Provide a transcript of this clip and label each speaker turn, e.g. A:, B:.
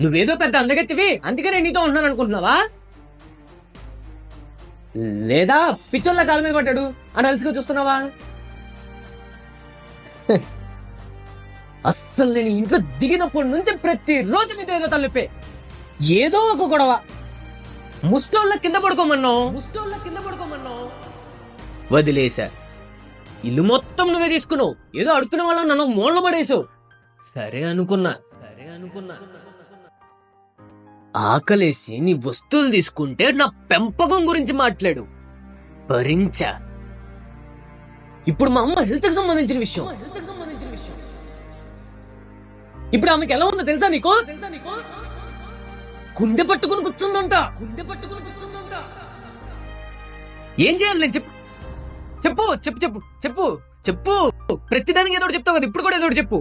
A: నువ్వేదో పెద్ద అందగెత్తివి అందుకే నేను నీతో ఉంటున్నాను అనుకుంటున్నావా? లేదా పిచ్చోళ్ళ కాలు మీద పడ్డాడు అని అలసిగా చూస్తున్నావా? అస్సలు నేను ఇంట్లో దిగినప్పటి నుంచి ప్రతిరోజు నీతో ఏదో తలెప్పే, ఏదో ఒక గొడవ. ముష్టోళ్ళ కింద పడుకోమన్నావు, వదిలేసా. ఇల్లు మొత్తం నువ్వే తీసుకున్నావు, ఏదో అడుక్కునే వాళ్ళ నన్ను మూలన పడేసావు. సరే అనుకున్నా. ఆకలేసి నీ వస్తువులు తీసుకుంటే నా పెంపకం గురించి మాట్లాడు, భరించా. ఇప్పుడు మా అమ్మ హెల్త్ కి సంబంధించిన విషయం. ఇప్పుడు ఆమెకి ఎలా ఉందో తెలుసా నీకు? గుండె పట్టుకుని కూర్చుందంట. ఏం చేయాలి నేను? చెప్పు చెప్పు చెప్పు చెప్పు చెప్పు చెప్పు. ప్రతిదానికి ఏదో ఒకటి చెప్తావు కదా, ఇప్పుడు కూడా ఏదో ఒకటి చెప్పు.